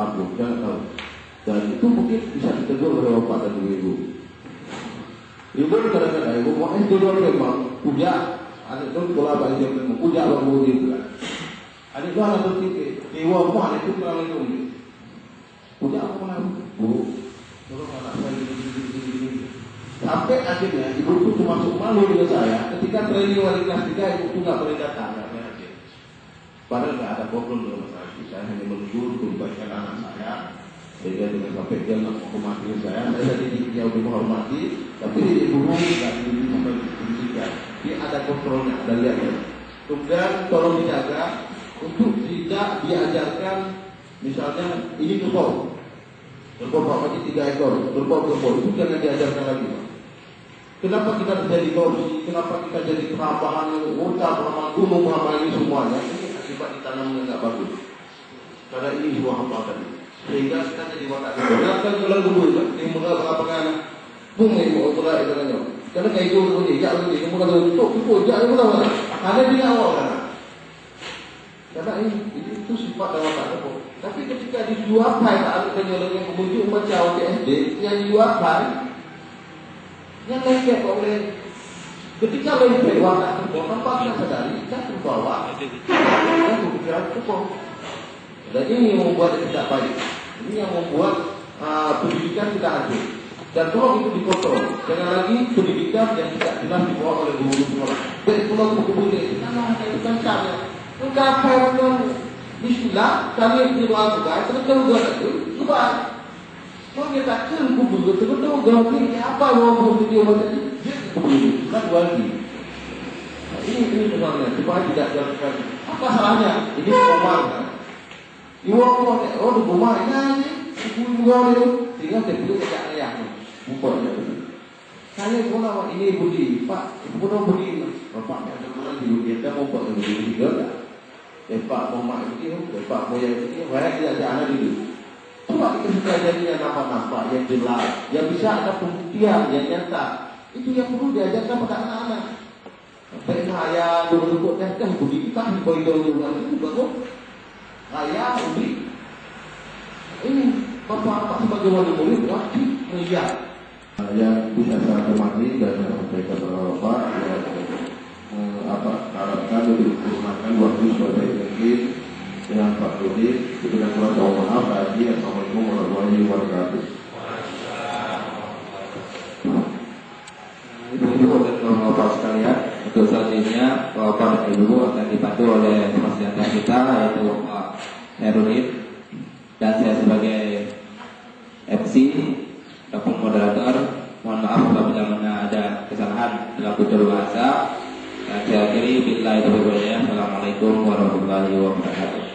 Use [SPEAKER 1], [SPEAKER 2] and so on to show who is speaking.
[SPEAKER 1] mabuk, jangan tahu. Dan itu mungkin bisa ditegur oleh bapak dan ibu. Ibu kadang-kadang ibu mau itu doang memang puja, adik tu bola balik dia memang puja baru dia. Adik tu anak berpikir, ibu mau adik tu kalau itu puja apa mana bu? Tolong anak saya ini. Sampai akhirnya ibu tu cuma masuk malu dengan saya. Ketika training wali kelas 3 ibu tu nggak boleh datang. Padahal nggak ada problem dalam masalah itu. Saya hanya menunggu untuk kebaikan anak saya. Sehingga dengan sampai dia nggak menghormati saya jadi dia udah menghormati. Tapi ibu nggak dididik sampai pendidikan. Dia ada kontrolnya, ada lihatnya. Kemudian tolong dijaga untuk tidak diajarkan, misalnya ini kerbau. Kerbau bapaknya 3 ekor, kerbau itu jangan diajarkan lagi. Kenapa kita terjadi korupsi? Kenapa kita jadi perambahan hutan, perambahan gunung, perambahan ini semuanya? Ini akibat ditanamnya nggak bagus. Karena ini dua hal tadi. Sehingga kita jadi watak. Kenapa kalau dulu kan? Yang berapa kan? Bunga mau berai dengan karena kayak itu bunyi, ya bunyi. Kemudian itu jangan mana? Karena dia awal kan. Karena ini itu sifat dalam watak. Tapi ketika dijuapai tak ada penyelenggaraan yang kemudian membaca OTSD yang dijuapai yang lengket oleh ketika lengket watak tersebut tanpa kita sadari kita terbawa dan berpikiran tersebut. Dan ini yang membuat tidak baik. Ini yang membuat pendidikan tidak adil. Dan tolong itu dikontrol. Jangan lagi pendidikan yang tidak jelas dibawa oleh guru sekolah. Dari pulau buku ini, karena itu kan caranya. Enggak kaitan Bismillah, kami berdoa juga, terus doa itu, coba. Kalau kita kan kubur, terus doa ini apa yang mau video tadi? Kubur, kan lagi. Nah, ini sebenarnya supaya tidak dilakukan. Apa salahnya? Ini rumah kan? Iwak di rumah ini aja, kubur itu, sehingga terpilih tidak ayah, bukan ya. Saya pun ini Budi, Pak, ibu pun Budi, bapaknya ada orang di Budi, kita mau buat Budi juga. Pak Mama itu, Pak Boya itu, banyak tidak ada anak dulu. Coba kita sudah jadinya nampak-nampak yang jelas, yang bisa ada pembuktian yang nyata. Itu yang perlu diajarkan pada anak-anak. Baik saya dulu kan budi kita di koridor itu bagus. Saya budi. Ini bapak sebagai wali murid wajib melihat. Yang bisa saya hormati dan sampaikan kepada bapak. Harapkan digunakan waktu sebagai mungkin dengan Pak Dodi. Dengan mohon maaf lagi. Assalamualaikum warahmatullahi wabarakatuh. Ibu-ibu dan bapak sekalian, untuk selanjutnya bapak dan ibu akan dibantu oleh fasilitator kita yaitu Pak Herudin dan saya sebagai MC ataupun moderator. Mohon maaf apabila ada kesalahan dalam tutur bahasa. Saya akhiri billahi taufiq wal hidayah. Assalamualaikum warahmatullahi wabarakatuh.